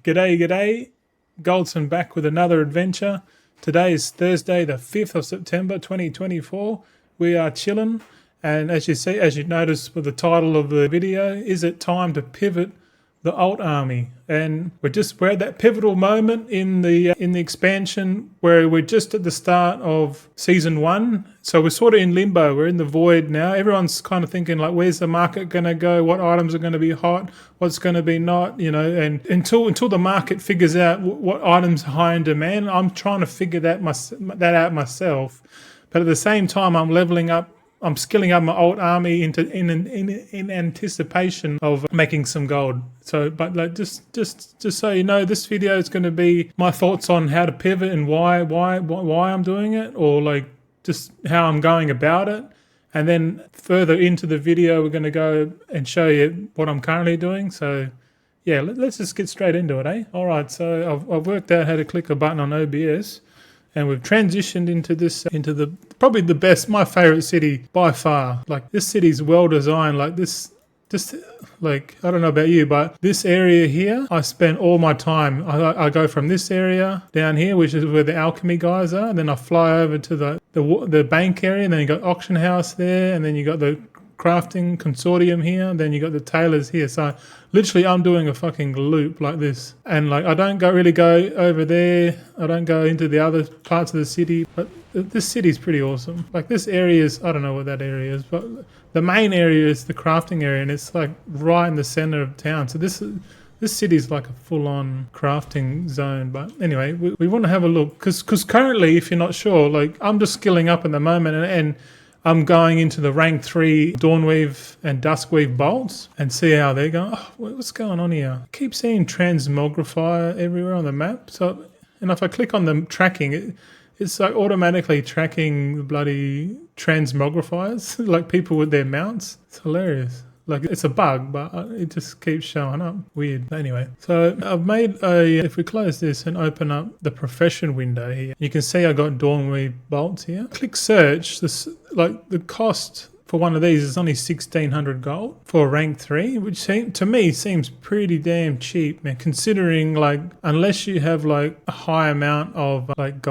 G'day. Goldson back with another adventure. Today is Thursday, the 5th of September 2024. We are chilling, and as you notice with the title of the video, is it time to pivot the alt army? And we're at that pivotal moment in the expansion where we're just at the start of season 1. So we're sort of in limbo. We're in the void now. Everyone's kind of thinking like, where's the market going to go? What items are going to be hot? What's going to be not? You know, and until the market figures out what items are high in demand, I'm trying to figure that out myself. But at the same time, I'm leveling up. I'm skilling up my alt army in anticipation of making some gold. So, but like just so you know, this video is going to be my thoughts on how to pivot and why I'm doing it, or like just how I'm going about it. And then further into the video, we're going to go and show you what I'm currently doing. So, yeah, let's just get straight into it, eh? All right. So I've worked out how to click a button on OBS. And we've transitioned into probably the best, my favorite city by far. Like, this city's well designed. Like like, I don't know about you, but this area here, I spend all my time. I go from this area down here, which is where the Alchemy guys are. And then I fly over to the bank area. And then you got auction house there. And then you got the crafting consortium here, and then you got the Tailors here. So literally I'm doing a fucking loop like this, and like I don't really go over there. I don't go into the other parts of the city, but this city's pretty awesome. Like, this area is, I don't know what that area is, but the main area is the crafting area, and it's like right in the center of town. So this city's like a full-on crafting zone. But anyway, we want to have a look, because currently, if you're not sure, like, I'm just skilling up at the moment, and I'm going into the rank 3 Dawnweave and Duskweave bolts and see how they're going. Oh, what's going on here? I keep seeing transmogrifier everywhere on the map. So, and if I click on the tracking, it's like automatically tracking the bloody transmogrifiers, like people with their mounts. It's hilarious. Like, it's a bug, but it just keeps showing up. Weird. Anyway, so I've made if we close this and open up the profession window here, you can see I got Dawnweave bolts here. Click search. The cost for one of these is only 1,600 gold for rank 3, which to me seems pretty damn cheap, man, considering, like, unless you have like a high amount of like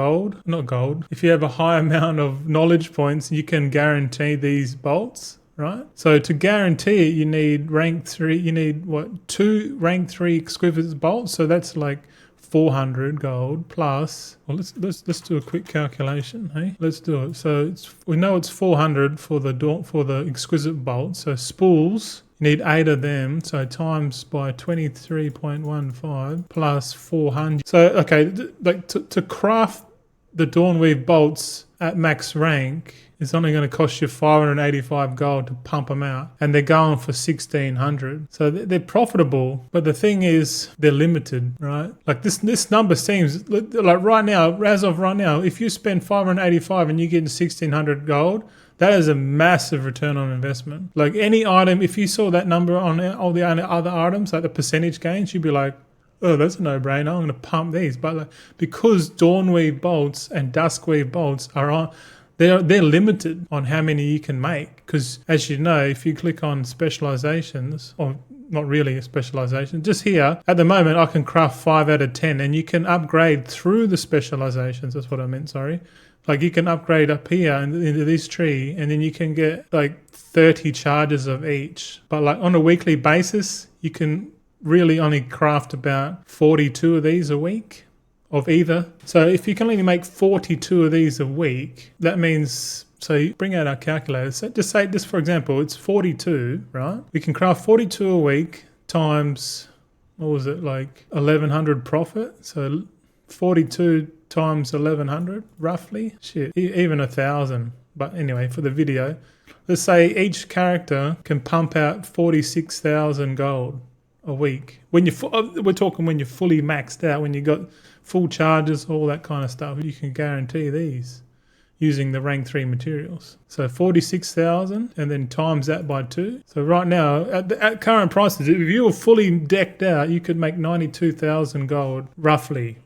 if you have a high amount of knowledge points, you can guarantee these bolts. Right, so to guarantee it, you need rank 3. You need 2 rank 3 exquisite bolts. So that's like 400 gold plus. Well, let's do a quick calculation. Hey, let's do it. So we know it's 400 for the exquisite bolts. So spools, you need 8 of them. So times by 23.15 plus 400. So okay, like to craft the Dawnweave bolts at max rank, it's only going to cost you 585 gold to pump them out. And they're going for 1,600. So they're profitable. But the thing is, they're limited, right? Like, this number seems, like right now, as of right now, if you spend 585 and you get 1,600 gold, that is a massive return on investment. Like, any item, if you saw that number on all the other items, like the percentage gains, you'd be like, oh, that's a no-brainer. I'm going to pump these. But like, because Dawnweave bolts and Duskweave bolts are on, they're limited on how many you can make. Because as you know, if you click on specializations, or not really a specialization, just here, at the moment, I can craft 5 out of 10, and you can upgrade through the specializations. That's what I meant, sorry. Like, you can upgrade up here into this tree, and then you can get like 30 charges of each. But like on a weekly basis, you can really only craft about 42 of these a week of either. So if you can only make 42 of these a week, that means, so you bring out our calculator. So just for example, it's 42, right? We can craft 42 a week times, what was it, like 1,100 profit? So 42 times 1,100, roughly. Shit, even 1,000. But anyway, for the video, let's say each character can pump out 46,000 gold a week. We're talking when you're fully maxed out, when you got full charges, all that kind of stuff. You can guarantee these using the rank 3 materials. So 46,000, and then times that by 2. So right now, at current prices, if you were fully decked out, you could make 92,000 gold roughly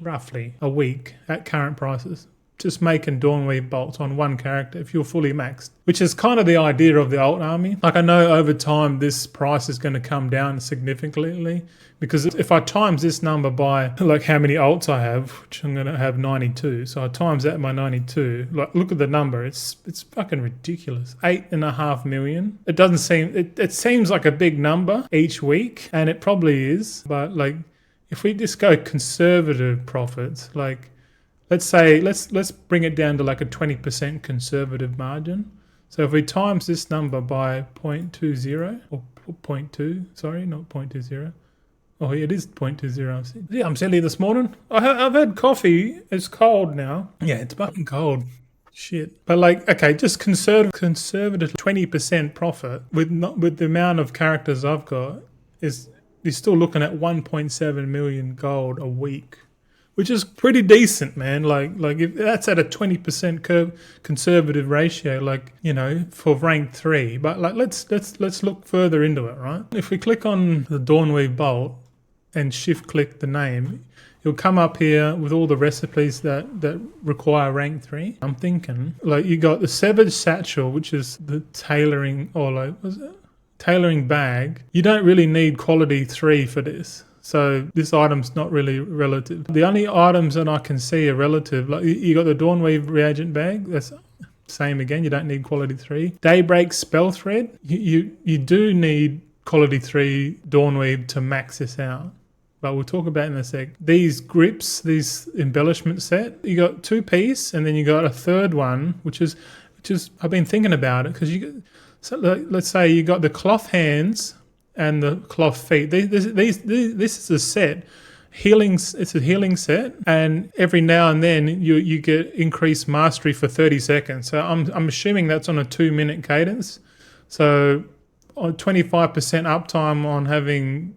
a week at current prices. just making Dawnweave bolts on one character if you're fully maxed, which is kind of the idea of the alt army. Like I know over time this price is going to come down significantly, because if I times this number by like how many alts I have, which I'm going to have 92, so I times that by 92, like look at the number, it's fucking ridiculous. 8.5 million. It doesn't seem, it seems like a big number each week, and it probably is, but like if we just go conservative profits, like let's say, let's bring it down to like a 20% conservative margin. So if we times this number by 0.20 or 0.2, sorry, not 0.20. Oh, it is 0.20. Yeah, I'm silly this morning. I've had coffee. It's cold now. Yeah, it's fucking cold. Shit. But like, okay, just conservative 20% profit with the amount of characters I've got is you're still looking at 1.7 million gold a week, which is pretty decent, man. Like if that's at a 20% conservative ratio, like, you know, for rank 3. But like let's look further into it, right? If we click on the Dawnweave bolt and shift click the name, it'll come up here with all the recipes that require rank 3. I'm thinking like you got the Severed Satchel, which is the tailoring, or like was it tailoring bag. You don't really need quality 3 for this. So this item's not really relative. The only items that I can see are relative, like you got the Dawnweave reagent bag. That's same again. You don't need quality 3. Daybreak spell thread. You do need quality 3 Dawnweave to max this out, but we'll talk about it in a sec. These grips, these embellishment set. You got 2 piece, and then you got a third one, which is I've been thinking about it because so let's say you got the cloth hands and the cloth feet. This is a set. It's a healing set, and every now and then you get increased mastery for 30 seconds. So I'm assuming that's on a 2-minute cadence. So on 25% uptime on having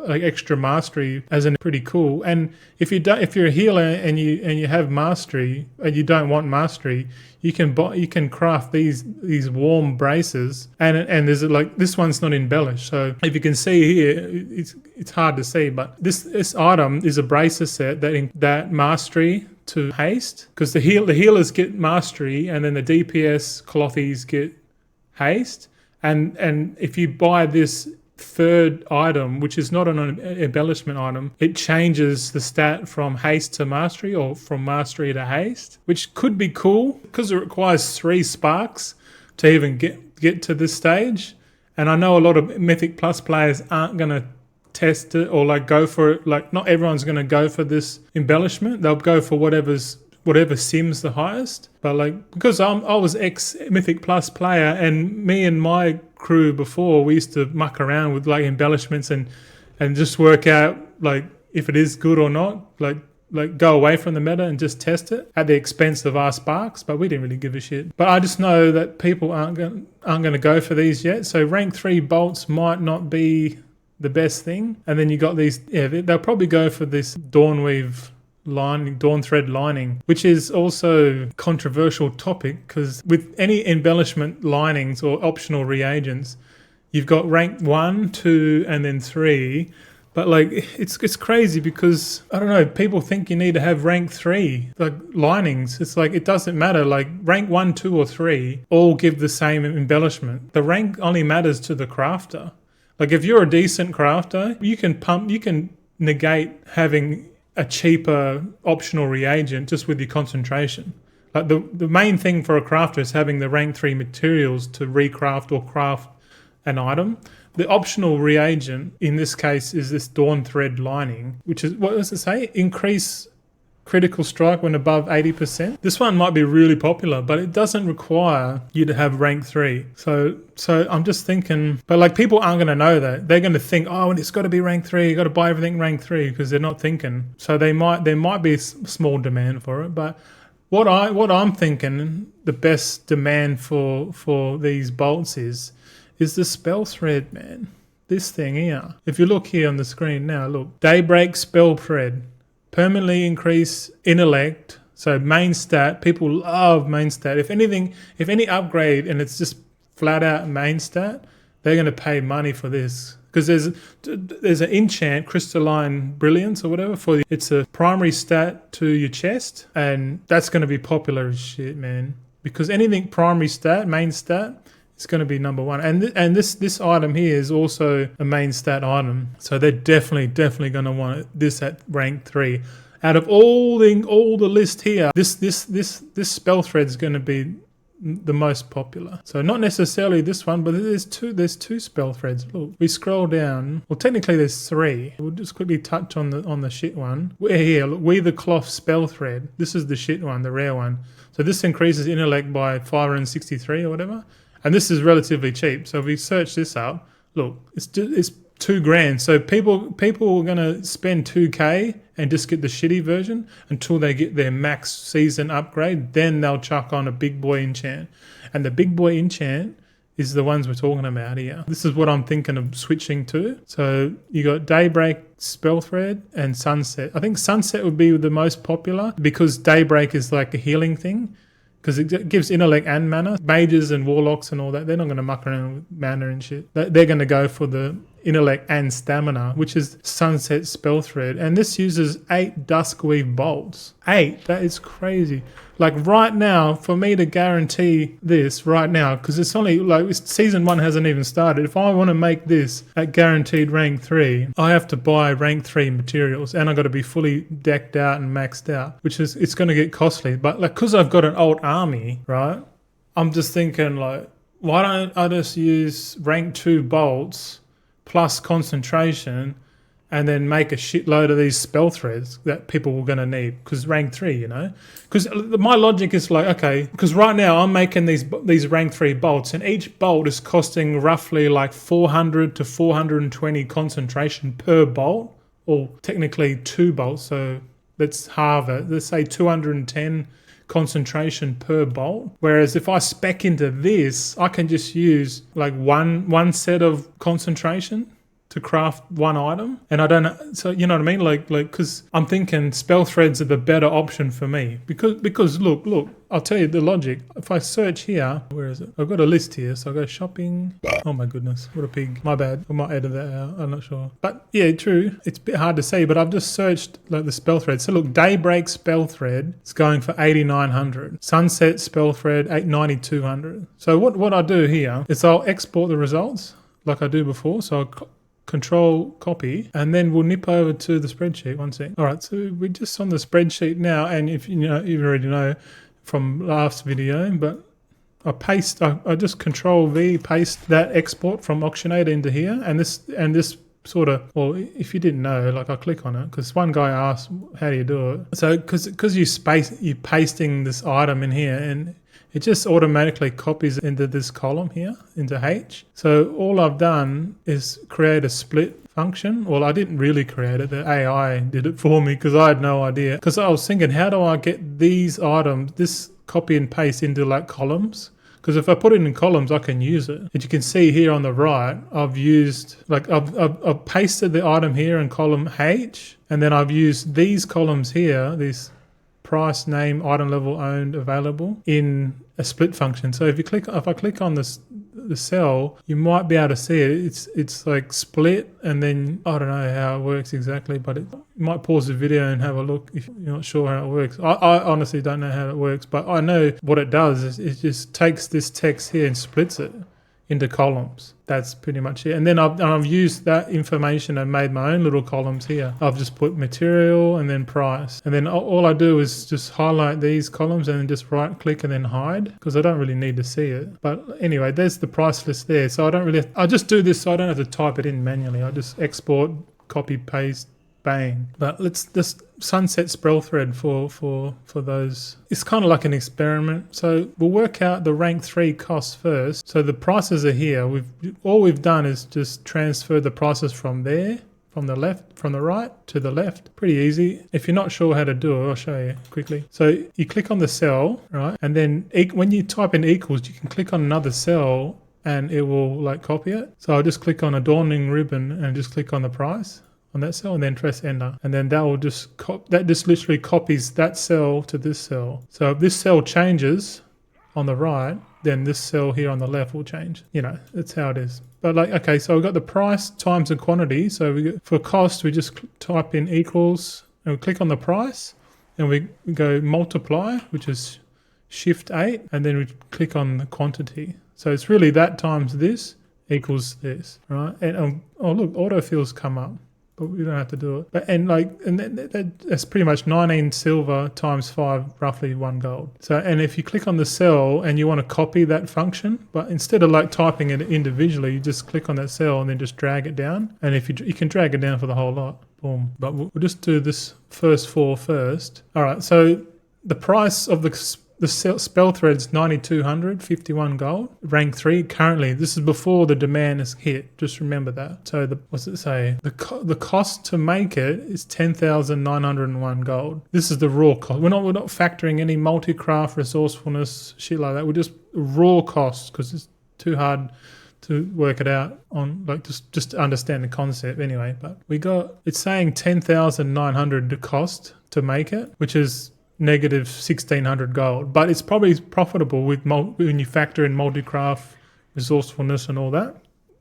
like extra mastery, as in pretty cool. And if you're a healer and you have mastery and you don't want mastery, you can craft these warm braces, and there's like this one's not embellished. So if you can see here, it's hard to see, but this item is a bracer set that mastery to haste, because the healers get mastery and then the DPS clothies get haste, and if you buy this third item, which is not an embellishment item, it changes the stat from haste to mastery, or from mastery to haste, which could be cool because it requires 3 sparks to even get to this stage. And I know a lot of Mythic Plus players aren't going to test it or like go for it. Like not everyone's going to go for this embellishment. They'll go for whatever sims the highest. But like, because I was ex Mythic Plus player, and me and my crew before, we used to muck around with like embellishments and just work out like if it is good or not, like go away from the meta and just test it at the expense of our sparks. But we didn't really give a shit. But I just know that people aren't going to go for these yet. So rank 3 bolts might not be the best thing. And then you got these, they'll probably go for this Dawnweave lining, dawn thread lining, which is also a controversial topic, because with any embellishment linings or optional reagents, you've got rank 1, 2 and then 3. But like it's crazy because I don't know, people think you need to have rank 3 like linings. It's like it doesn't matter. Like rank 1, 2 or 3 all give the same embellishment. The rank only matters to the crafter. Like if you're a decent crafter, you can negate having a cheaper optional reagent just with your concentration. Like the main thing for a crafter is having the rank 3 materials to recraft or craft an item. The optional reagent in this case is this dawn thread lining, which is, what does it say? Increase critical strike when above 80%. This one might be really popular, but it doesn't require you to have rank 3. So I'm just thinking, but like people aren't going to know that. They're going to think, oh, it's got to be rank 3. You got to buy everything rank 3, because they're not thinking. So there might be a small demand for it. But what I'm thinking, the best demand for these bolts is the spell thread, man. This thing here. If you look here on the screen now, look, Daybreak spell thread. Permanently increase intellect, so main stat. People love main stat. If any upgrade and it's just flat out main stat, they're going to pay money for this. because there's an enchant crystalline brilliance or whatever it's a primary stat to your chest, and that's going to be popular as shit, man. Because anything primary stat, main stat, it's going to be number one. And this item here is also a main stat item, so they're definitely going to want this at rank 3. Out of all the list here, this spell thread is going to be the most popular. So not necessarily this one, but there's two spell threads. Look, we scroll down. Well, technically there's 3. We'll just quickly touch on the shit one. We're here. Look, Weave the Cloth spell thread. This is the shit one, the rare one. So this increases intellect by 563 or whatever. And this is relatively cheap. So if we search this up, look, it's $2,000. So people are gonna spend $2K and just get the shitty version until they get their max season upgrade. Then they'll chuck on a big boy enchant, and the big boy enchant is the ones we're talking about here. This is what I'm thinking of switching to. So you got Daybreak, Spell Thread, and Sunset. I think Sunset would be the most popular because Daybreak is like a healing thing. Because it gives intellect and mana. Mages and warlocks and all that, they're not going to muck around with mana and shit. They're going to go for the intellect and stamina, which is Sunset Spell Thread. And this uses 8 Duskweave bolts. 8? That is crazy. Like right now, for me to guarantee this right now, because it's only like season 1 hasn't even started. If I want to make this at guaranteed rank 3, I have to buy rank 3 materials, and I've got to be fully decked out and maxed out, which is, it's going to get costly. But like, because I've got an old army, right? I'm just thinking like, why don't I just use rank 2 bolts plus concentration, and then make a shitload of these spell threads that people were going to need, because rank 3, you know? Because my logic is like, okay, because right now I'm making these rank 3 bolts, and each bolt is costing roughly like 400 to 420 concentration per bolt, or technically 2 bolts, so let's halve it. Let's say 210 concentration per bolt. Whereas if I spec into this, I can just use like one set of concentration to craft one item, and I don't know, so you know what I mean, like because I'm thinking spell threads are the better option for me, because look, I'll tell you the logic. If I search here, where is it? I've got a list here, so I go shopping. Oh my goodness, what a pig, my bad. I might edit that out, I'm not sure, but yeah, true, it's a bit hard to see, but I've just searched like the spell thread. So look, Daybreak spell thread is going for 8,900, Sunset spell thread 9,200. So what I do here is I'll export the results like I do before, so I'll Control copy, and then we'll nip over to the spreadsheet. One sec. All right, so we're just on the spreadsheet now, and if you already know from last video, but I just Control V, paste that export from Auctionator into here, and this sort of, well, if you didn't know, like I click on it because one guy asked how do you do it. So because you're pasting this item in here, and it just automatically copies into this column here, into H. So all I've done is create a split function. Well, I didn't really create it. The AI did it for me because I had no idea. Because I was thinking, how do I get these items, this copy and paste into like columns? Because if I put it in columns, I can use it. As you can see here on the right, I've used, like I've pasted the item here in column H, and then I've used these columns here, these price, name, item level, owned, available, in a split function. So if I click on the cell, you might be able to see it. It's like split, and then I don't know how it works exactly, but you might pause the video and have a look if you're not sure how it works. I honestly don't know how it works, but I know what it does is it just takes this text here and splits it into columns. That's pretty much it. And then I've used that information and made my own little columns here. I've just put material and then price. And then all I do is just highlight these columns and then just right click and then hide, because I don't really need to see it. But anyway, there's the price list there. So I just do this so I don't have to type it in manually. I just export, copy, paste, bang. But let's just Sunset spell thread for those. It's kind of like an experiment. So we'll work out the rank 3 costs first. So the prices are here. All we've done is just transfer the prices from there, from the right to the left. Pretty easy. If you're not sure how to do it, I'll show you quickly. So you click on the cell, right? And then when you type in equals, you can click on another cell and it will like copy it. So I'll just click on adorning ribbon and just click on the price on that cell and then press enter, and then that will just literally copies that cell to this cell. So if this cell changes on the right, then this cell here on the left will change. You know, that's how it is. But like, okay, so we've got the price times the quantity. So for cost, we just type in equals and we click on the price and we go multiply, which is Shift 8, and then we click on the quantity. So it's really that times this equals this, right? And oh look, autofills come up, but we don't have to do it. But that's pretty much 19 silver times 5, roughly 1 gold. So, and if you click on the cell and you want to copy that function, but instead of like typing it individually, you just click on that cell and then just drag it down. And if you can drag it down for the whole lot, boom. But we'll just do this first 4 first. All right. So the price of the spell thread's 9,200, 51 gold. Rank 3 currently. This is before the demand is hit. Just remember that. So what's it say? The cost to make it is 10,901 gold. This is the raw cost. We're not factoring any multi-craft, resourcefulness, shit like that. We're just raw costs because it's too hard to work it out on, like just to understand the concept anyway. But it's saying 10,900 the cost to make it, which is negative 1,600 gold, but it's probably profitable when you factor in multi-craft, resourcefulness and all that,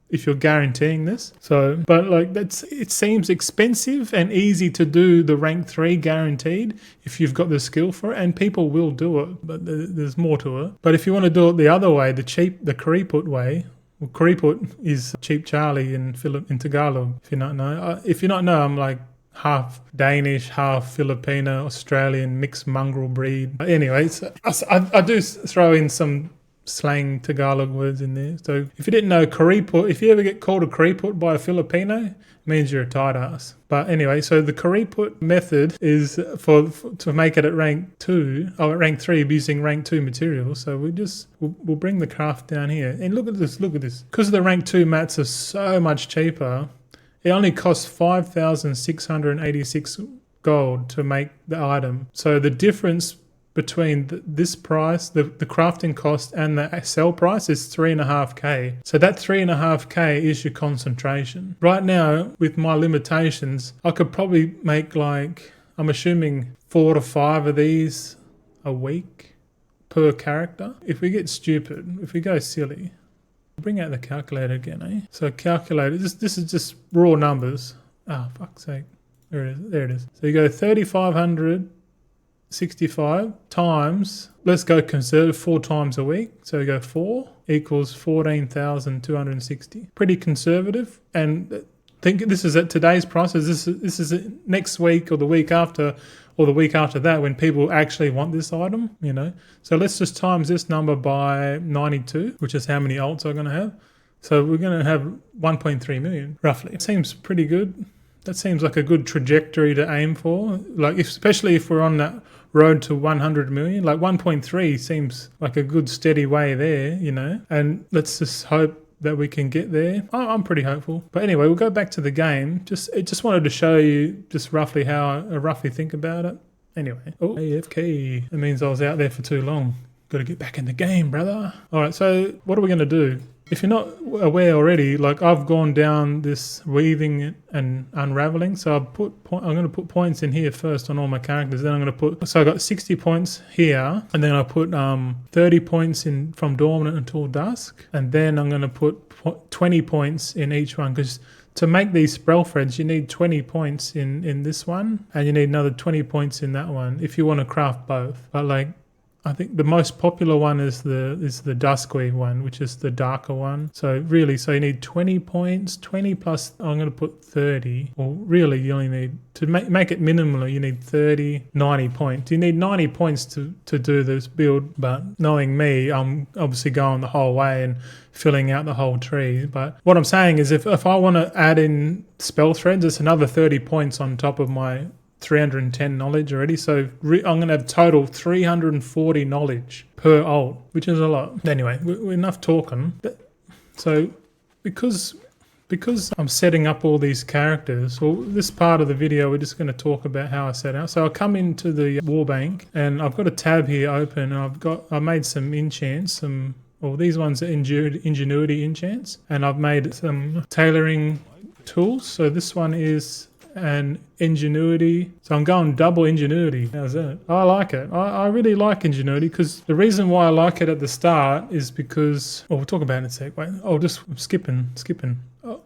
if you're guaranteeing this. So, but like it seems expensive and easy to do the rank 3 guaranteed if you've got the skill for it, and people will do it, but there's more to it. But if you want to do it the other way, the Keriput way, well, Keriput is Cheap Charlie in Tagalog, if you not know. I'm like half Danish, half Filipino, Australian, mixed mongrel breed. But anyway, I do throw in some slang Tagalog words in there. So if you didn't know, Keriput, if you ever get called a Keriput by a Filipino, it means you're a tight ass. But anyway, so the Keriput method is to make it at rank 2, or at rank 3 using rank 2 materials. So we'll bring the craft down here. And look at this. Because the rank 2 mats are so much cheaper, it only costs 5,686 gold to make the item. So the difference between this price, the crafting cost, and the sell price is 3.5k. So that 3.5k is your concentration. Right now, with my limitations, I could probably make like, I'm assuming 4 to 5 of these a week per character. If we get stupid, if we go silly, bring out the calculator again, eh? So calculator, this is just raw numbers. Fuck's sake. There it is. So you go 3,565 times, let's go conservative, 4 times a week. So you go 4 equals 14,260. Pretty conservative. And think this is at today's prices. This is next week or the week after, or the week after that, when people actually want this item, you know. So let's just times this number by 92, which is how many alts I'm going to have. So we're going to have 1.3 million, roughly. It seems pretty good. That seems like a good trajectory to aim for. Like, especially if we're on that road to 100 million, like 1.3 seems like a good steady way there, you know. And let's just hope that we can get there. I'm pretty hopeful. But anyway, we'll go back to the game. Just wanted to show you just roughly how I roughly think about it. Anyway, AFK. That means I was out there for too long. Got to get back in the game, brother. All right, so what are we going to do? If you're not aware already, like I've gone down this weaving and unraveling. So I'm going to put points in here first on all my characters. Then I'm going to so I got 60 points here, and then I put 30 points in from dawn until dusk, and then I'm going to put 20 points in each one, because to make these spell threads, you need 20 points in this one, and you need another 20 points in that one if you want to craft both. But like, I think the most popular one is the Duskweave one, which is the darker one. So really, you need 20 points, 20 plus, I'm going to put 30. Well, really, you only need, to make it minimally, you need 30, 90 points. You need 90 points to do this build, but knowing me, I'm obviously going the whole way and filling out the whole tree. But what I'm saying is if I want to add in spell threads, it's another 30 points on top of my 310 knowledge already. So I'm going to have total 340 knowledge per alt, which is a lot. Anyway, we're enough talking. So because I'm setting up all these characters, well, this part of the video, we're just going to talk about how I set out. So I'll come into the warbank, and I've got a tab here open, and I made some enchants, these ones are ingenuity enchants, and I've made some tailoring tools. So this one is and ingenuity. So I'm going double ingenuity. How's that? I like it. I really like ingenuity, because the reason why I like it at the start is because, well, we'll talk about it in a sec. Wait, I'm skipping. Oh.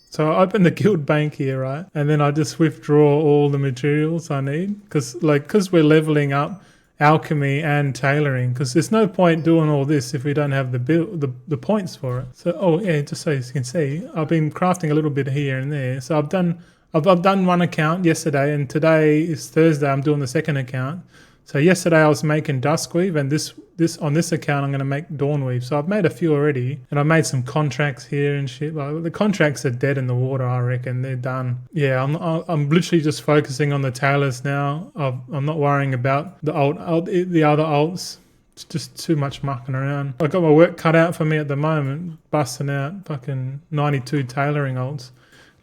So I open the guild bank here, right? And then I just withdraw all the materials I need, because we're leveling up alchemy and tailoring, because there's no point doing all this if we don't have the points for it. So just so you can see, I've been crafting a little bit here and there. So I've done one account yesterday, and today is Thursday. I'm doing the second account. So yesterday I was making duskweave, and this on this account I'm going to make dawnweave. So I've made a few already, and I made some contracts here and shit. Like, the contracts are dead in the water, I reckon. They're done. Yeah, I'm literally just focusing on the tailors now. I'm not worrying about the other alts. It's just too much mucking around. I got my work cut out for me at the moment, busting out fucking 92 tailoring alts.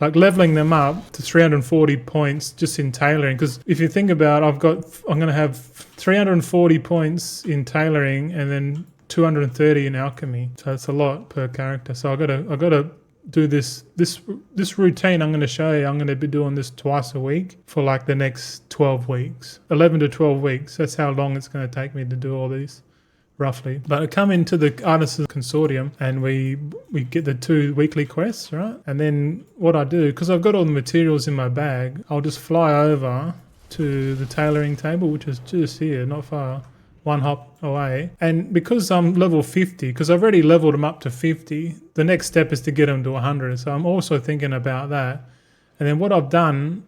Like leveling them up to 340 points just in tailoring. Because if you think about, I'm going to have 340 points in tailoring and then 230 in alchemy. So it's a lot per character. So I got to do this routine. I'm going to show you. I'm going to be doing this twice a week for like the next 12 weeks, 11 to 12 weeks. That's how long it's going to take me to do all these. Roughly. But I come into the Artists Consortium and we get the 2 weekly quests, right? And then what I do, because I've got all the materials in my bag, I'll just fly over to the tailoring table, which is just here, not far, one hop away. And because I'm level 50, because I've already leveled them up to 50, the next step is to get them to 100. So I'm also thinking about that. And then what I'm doing,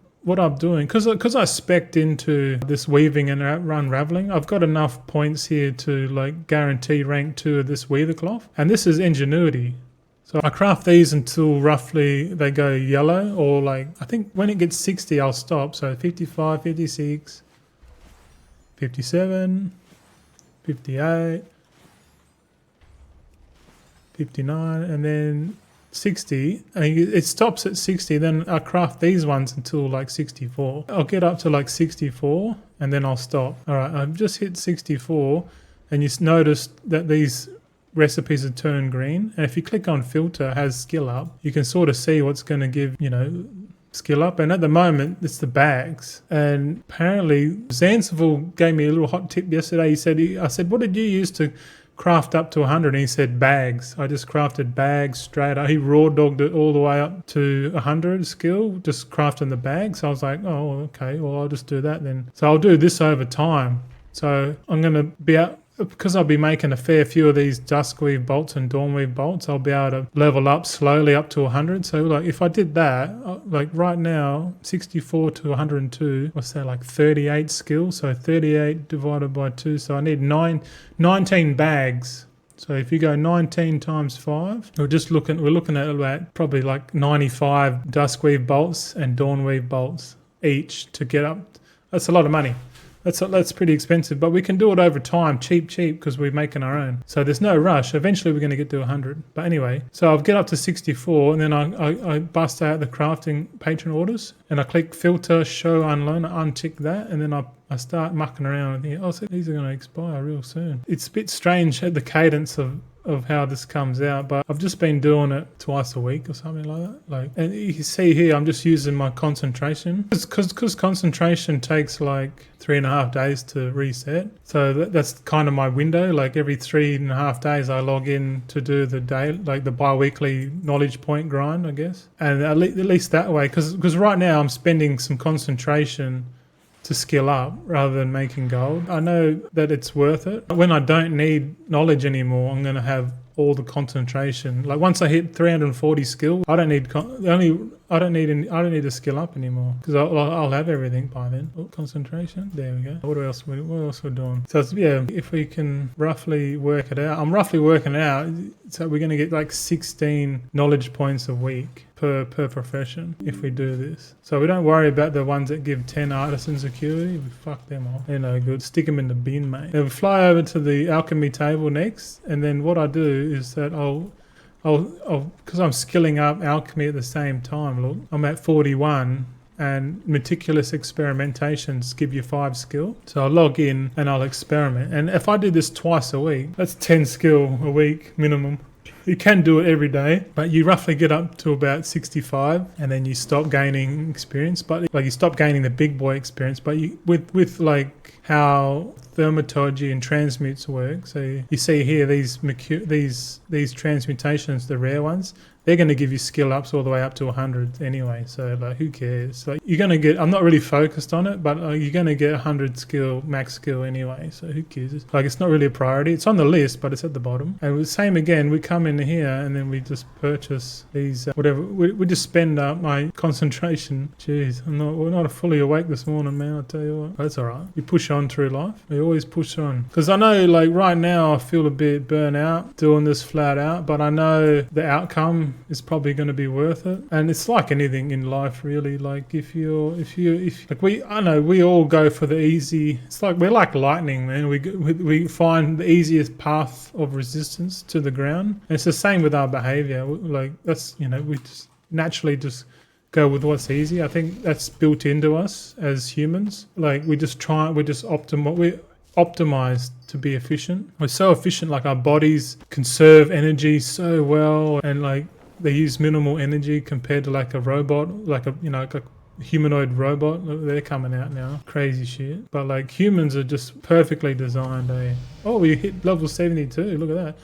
because I spec'd into this weaving and unraveling, I've got enough points here to like guarantee rank 2 of this weaver cloth. And this is ingenuity. So I craft these until roughly they go yellow, or like, I think when it gets 60, I'll stop. So 55, 56, 57, 58, 59, and then 60, and it stops at 60. Then I craft these ones until like 64. I'll get up to like 64 and then I'll stop. All right, I've just hit 64, and you notice that these recipes have turned green. And if you click on filter, it has skill up. You can sort of see what's going to give, skill up. And at the moment, it's the bags. And apparently, Zanzival gave me a little hot tip yesterday. I said, what did you use to craft up to 100? And he said bags. I just crafted bags straight up. He raw dogged it all the way up to 100 skill, just crafting the bags. So I was like, oh, okay, well, I'll just do that then. So I'll do this over time. So I'm going to be out, because I'll be making a fair few of these duskweave bolts and dawnweave bolts, I'll be able to level up slowly up to 100. So like if I did that, like right now, 64 to 102, what's that, like 38 skill? So 38 divided by 2. So I need 19 bags. So if you go 19 times 5, we're looking at about probably like 95 duskweave bolts and dawnweave bolts each to get up. That's a lot of money. That's pretty expensive, but we can do it over time, cheap, because we're making our own. So there's no rush. Eventually we're going to get to 100. But anyway, so I'll get up to 64, and then I bust out the crafting patron orders, and I click filter, show, unloan, I untick that, and then I start mucking around and thinking, so these are going to expire real soon. It's a bit strange at the cadence of how this comes out, but I've just been doing it twice a week or something like that. And you can see here, I'm just using my concentration, because concentration takes like 3.5 days to reset. So that's kind of my window. Like every 3.5 days, I log in to do the day, like the bi-weekly knowledge point grind, I guess. And at least that way, because right now I'm spending some concentration to skill up rather than making gold. I know that it's worth it. When I don't need knowledge anymore, I'm going to have all the concentration. Like once I hit 340 skill, I don't need to skill up anymore, because I'll have everything by then. Oh, concentration. There we go. What else we're doing? So if we can roughly work it out, I'm roughly working it out. So we're going to get like 16 knowledge points a week per profession if we do this. So we don't worry about the ones that give 10 artisan security. We fuck them off. They're no good. Stick them in the bin, mate. Then we fly over to the alchemy table next, and then what I do is that I'll because I'm skilling up alchemy at the same time. Look, I'm at 41, and meticulous experimentations give you 5 skill. So I'll log in and I'll experiment. And if I do this twice a week, that's 10 skill a week minimum. You can do it every day, but you roughly get up to about 65 and then you stop gaining experience. But like you stop gaining the big boy experience, but you with like how thaumaturgy and transmutes work. So you see here these transmutations, the rare ones, they're going to give you skill ups all the way up to 100 anyway. So like, who cares? Like you're going to get, I'm not really focused on it, but you're going to get 100 skill, max skill anyway. So who cares? Like it's not really a priority. It's on the list, but it's at the bottom. And the same again, we come in here and then we just purchase these, whatever. We just spend up my concentration. Jeez, we're not fully awake this morning, man. I'll tell you what. But that's all right. You push on through life. We always push on. Because I know like right now I feel a bit burnt out doing this flat out, but I know the outcome is probably going to be worth it. And it's like anything in life really. Like if I know we all go for the easy. It's like we're like lightning, man. We find the easiest path of resistance to the ground. And it's the same with our behavior. Like that's, we just naturally just go with what's easy. I think that's built into us as humans. Like we're optimized to be efficient. We're so efficient, like our bodies conserve energy so well, and like they use minimal energy compared to like a robot, like a humanoid robot. They're coming out now, crazy shit. But like humans are just perfectly designed. Oh, we hit level 72. Look at that.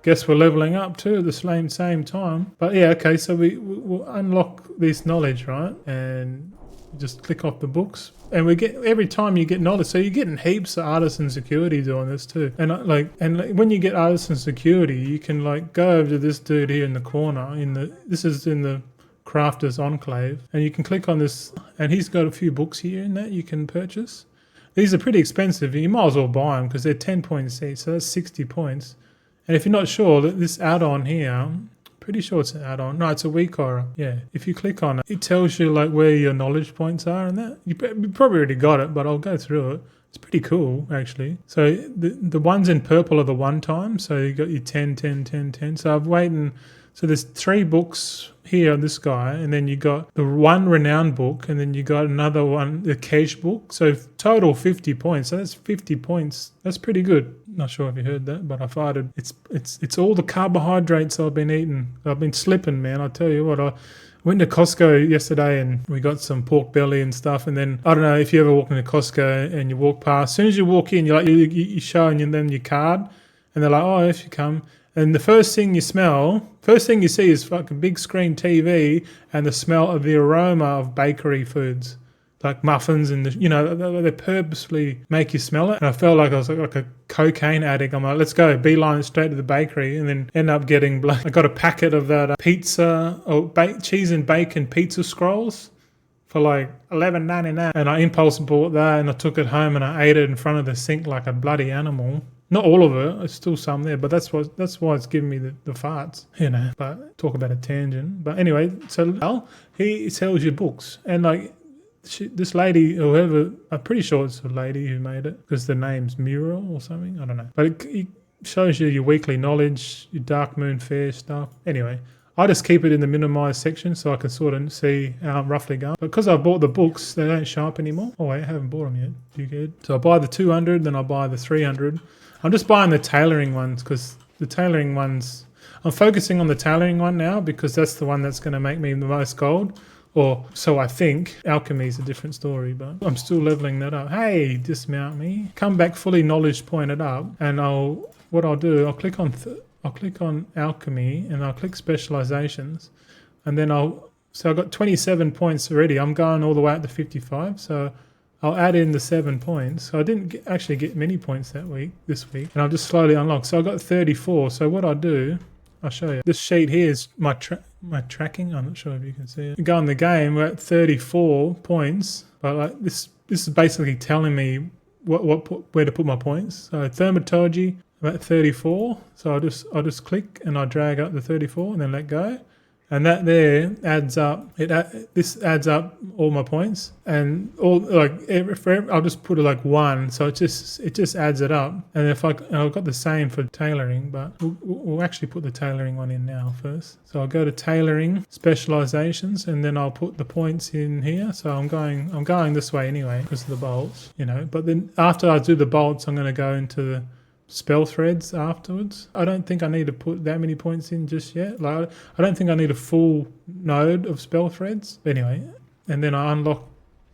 Guess we're leveling up too at the same time. But yeah, okay. So we'll unlock this knowledge, right? And just click off the books, and we get every time you get knowledge. So you're getting heaps of artisan security doing this too. And when you get artisan security, you can like go over to this dude here in the corner. This is in the Crafters Enclave, and you can click on this, and he's got a few books here in that you can purchase. These are pretty expensive. You might as well buy them because they're 10 points each, so that's 60 points. And if you're not sure, this add-on here, pretty sure it's an add-on. No, it's a weak aura. Yeah. If you click on it, it tells you like where your knowledge points are and that. You probably already got it, but I'll go through it. It's pretty cool, actually. So the ones in purple are the one time. So you got your 10, 10, 10, 10. So I'm waiting. So there's 3 books here on this guy, and then you got the one renowned book, and then you got another one, the Cache book. So total 50 points. So that's 50 points. That's pretty good. Not sure if you heard that, but I farted. It's all the carbohydrates I've been eating. I've been slipping, man. I tell you what, I went to Costco yesterday and we got some pork belly and stuff. And then I don't know if you ever walk into Costco and you walk past. As soon as you walk in, you're showing them your card, and they're like, "Oh, if you come." And the first thing you see is fucking big screen TV and the smell of the aroma of bakery foods, like muffins and they purposely make you smell it. And I felt like I was like a cocaine addict. I'm like, let's go, beeline straight to the bakery, and then end up getting. I got a packet of that pizza or cheese and bacon pizza scrolls for like $11.99, and I impulse bought that, and I took it home and I ate it in front of the sink like a bloody animal. Not all of it, there's still some there, but that's why it's giving me the farts, But talk about a tangent. But anyway, so he sells you books, and like this lady, whoever, I'm pretty sure it's a lady who made it because the name's Muriel or something. I don't know, but it shows you your weekly knowledge, your Dark Moon Fair stuff. Anyway, I just keep it in the minimized section so I can sort of see how I'm roughly going. But because I bought the books, they don't show up anymore. Oh wait, I haven't bought them yet. You good? So I buy the 200, then I buy the 300. I'm just buying the tailoring ones because the tailoring ones, I'm focusing on the tailoring one now because that's the one that's going to make me the most gold. Or so I think. Alchemy is a different story, but I'm still leveling that up. Hey, dismount me. Come back fully knowledge pointed up, and I'll click on Alchemy, and I'll click specializations, and then so I've got 27 points already. I'm going all the way up to 55, so I'll add in the 7 points. So I didn't actually get many points this week, and I'll just slowly unlock. So I got 34. So what I do, I'll show you. This sheet here is my tracking. I'm not sure if you can see it. You go in the game, we're at 34 points, but like this is basically telling me where to put my points. So thaumaturgy, I'm at 34. So I'll just click and I drag up the 34 and then let go. And that there adds up. This adds up all my points, and all I'll just put it like 1. So it just adds it up. And I've got the same for tailoring, but we'll actually put the tailoring one in now first. So I'll go to tailoring specializations, and then I'll put the points in here. So I'm going this way anyway because of the bolts, But then after I do the bolts, I'm going to go into spell threads afterwards. I don't think I need to put that many points in just yet. Like, I don't think I need a full node of spell threads. Anyway, and then I unlock,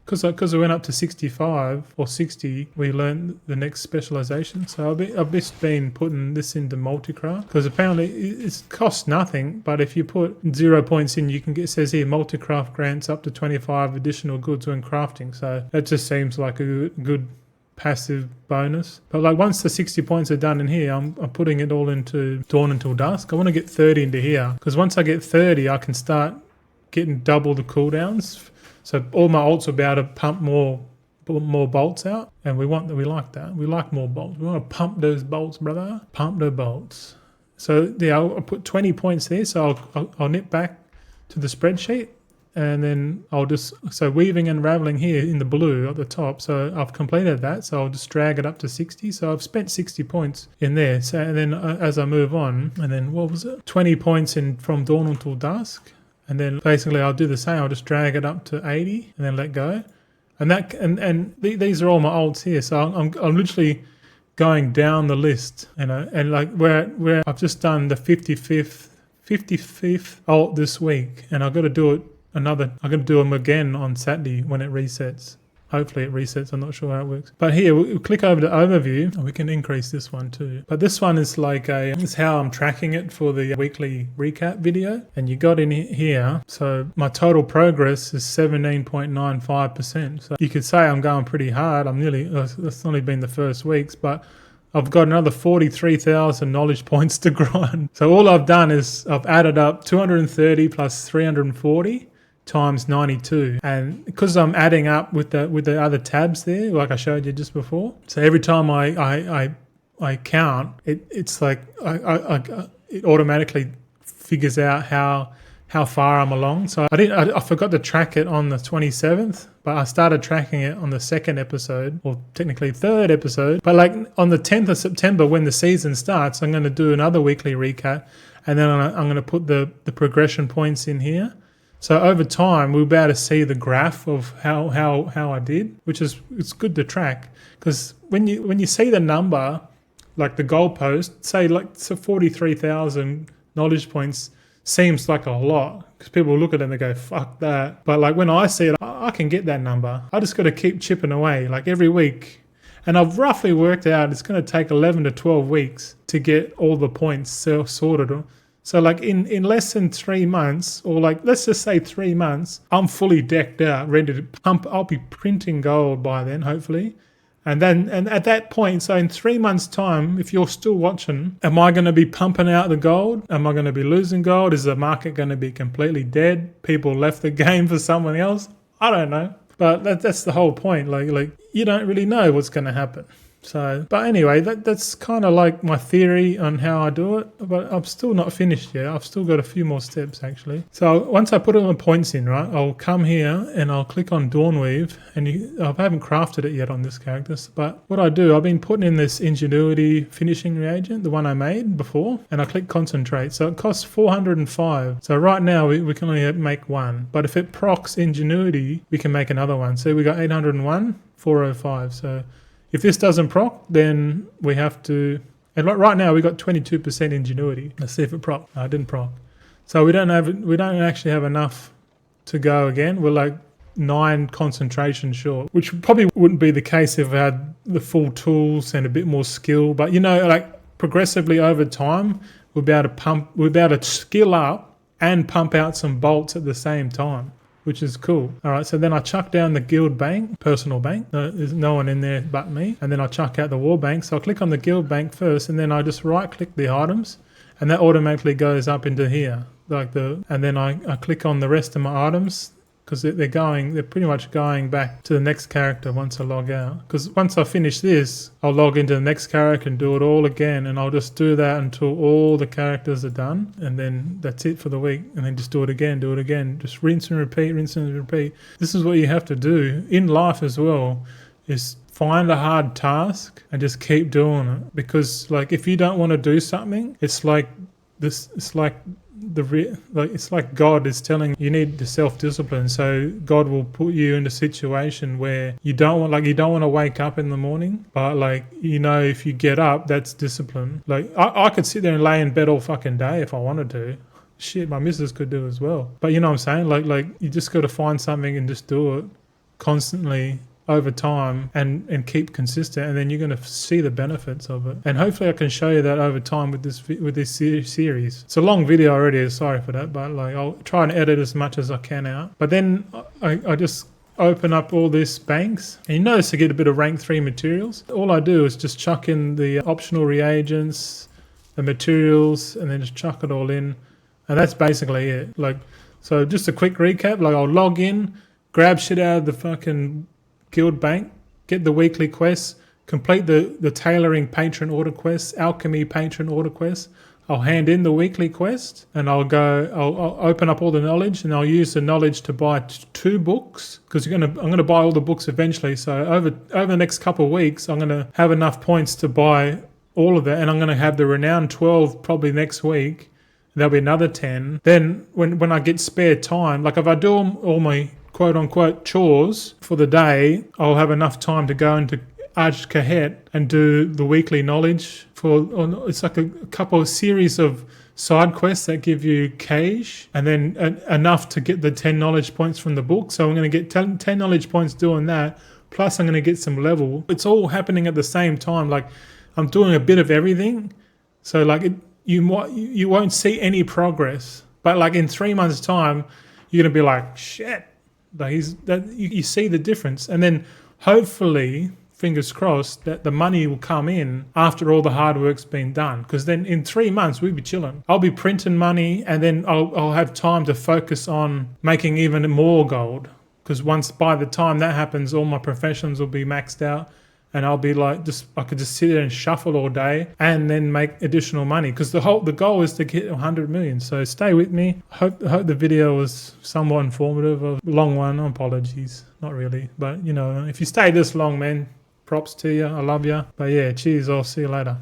because I went up to 65 or 60, we learned the next specialization. So I've just been putting this into multicraft, because apparently it costs nothing, but if you put 0 points in, you can get, it says here, multicraft grants up to 25 additional goods when crafting. So that just seems like a good passive bonus. But like once the 60 points are done in here, I'm putting it all into Dawn Until Dusk. I want to get 30 into here, because once I get 30, I can start getting double the cooldowns. So all my ults will be able to pump more bolts out, and we like that. We like more bolts. We want to pump those bolts, brother. Pump the bolts. So yeah, I'll put 20 points there. So I'll nip back to the spreadsheet, and then so weaving and raveling here in the blue at the top. So I've completed that. So I'll just drag it up to 60. So I've spent 60 points in there. So and then as I move on, and then what was it? 20 points in from Dawn Until Dusk. And then basically I'll do the same. I'll just drag it up to 80 and then let go. And these are all my ults here. So I'm literally going down the list, and like where I've just done the 55th ult this week, and I've got to do them again on Saturday when it resets. Hopefully it resets. I'm not sure how it works. But here, we'll click over to overview, and we can increase this one too. But this one is like it's how I'm tracking it for the weekly recap video. And you got in here, so my total progress is 17.95%. So you could say I'm going pretty hard. That's only been the first weeks, but I've got another 43,000 knowledge points to grind. So all I've done is I've added up 230 plus 340. Times 92, and because I'm adding up with the other tabs there, like I showed you just before. So every time I count, it's like it automatically figures out how far I'm along. So I forgot to track it on the 27th, but I started tracking it on the second episode, or technically third episode. But like on the 10th of September, when the season starts, I'm going to do another weekly recap, and then I'm going to put the progression points in here. So over time, we'll be able to see the graph of how I did, it's good to track, because when you see the number, like the goalpost, say like 43,000 knowledge points seems like a lot, because people look at it and they go, fuck that. But like when I see it, I can get that number. I just got to keep chipping away like every week. And I've roughly worked out it's going to take 11 to 12 weeks to get all the points sorted. So like in less than 3 months, or like let's just say 3 months, I'm fully decked out, ready to pump. I'll be printing gold by then, hopefully. And at that point, so in 3 months' time, if you're still watching, am I going to be pumping out the gold? Am I going to be losing gold? Is the market going to be completely dead? People left the game for someone else? I don't know. But that's the whole point. Like you don't really know what's going to happen. So, but anyway, that's kind of like my theory on how I do it, but I'm still not finished yet. I've still got a few more steps actually. So once I put all the points in, right, I'll come here and I'll click on Dawnweave, and I haven't crafted it yet on this character, but what I do, I've been putting in this Ingenuity finishing reagent, the one I made before, and I click Concentrate. So it costs 405. So right now we can only make one, but if it procs Ingenuity, we can make another one. So we got 801, 405. So if this doesn't proc, then we have to, and right now we got 22% Ingenuity. Let's see if it proc. No, it didn't proc. So we don't actually have enough to go again. We're like 9 concentration short, which probably wouldn't be the case if we had the full tools and a bit more skill. But like progressively over time, we'll be able to skill up and pump out some bolts at the same time, which is cool. All right, so then I chuck down the guild bank, personal bank. There's no one in there but me. And then I chuck out the war bank. So I'll click on the guild bank first, and then I just right click the items, and that automatically goes up into here. And then I click on the rest of my items, because they're pretty much going back to the next character once I log out. Because once I finish this, I'll log into the next character and do it all again, and I'll just do that until all the characters are done, and then that's it for the week, and then just do it again, just rinse and repeat. This is what you have to do in life as well, is find a hard task and just keep doing it, because like if you don't want to do something, it's like like it's like God is telling you need the self-discipline. So God will put you in a situation where you don't want to wake up in the morning, but like, you know, if you get up, that's discipline. Like I could sit there and lay in bed all fucking day if I wanted to. Shit, my missus could do as well. But you know what I'm saying? Like you just got to find something and just do it constantly over time and keep consistent, and then you're going to see the benefits of it. And hopefully I can show you that over time with this series. It's a long video already, sorry for that, but like I'll try and edit as much as I can out. But then I just open up all these banks, and you notice I get a bit of rank 3 materials. All I do is just chuck in the optional reagents, the materials, and then just chuck it all in, and that's basically it. Like, so just a quick recap, like I'll log in, grab shit out of the fucking guild bank, get the weekly quests, complete the tailoring patron order quests, Alchemy patron order quests. I'll hand in the weekly quest, and I'll open up all the knowledge, and I'll use the knowledge to buy 2 books, because I'm gonna buy all the books eventually. So over the next couple of weeks, I'm gonna have enough points to buy all of that, and I'm gonna have the renowned 12 probably next week. There'll be another 10. Then when I get spare time, like if I do all my quote-unquote chores for the day, I'll have enough time to go into Arch Kahet and do the weekly knowledge it's like a couple of series of side quests that give you cash, and then enough to get the 10 knowledge points from the book. So I'm going to get 10 knowledge points doing that, plus I'm going to get some level. It's all happening at the same time. Like I'm doing a bit of everything. So like you won't see any progress, but like in 3 months' time, you're going to be like, shit. Like you see the difference, and then hopefully, fingers crossed, that the money will come in after all the hard work's been done. Because then in 3 months we'll be chilling. I'll be printing money, and then I'll have time to focus on making even more gold. Because by the time that happens, all my professions will be maxed out, and I'll be like, I could just sit there and shuffle all day and then make additional money. Because the goal is to get 100 million. So stay with me. Hope the video was somewhat informative. A long one, apologies. Not really. But, you know, if you stay this long, man, props to you. I love you. But yeah, cheers. I'll see you later.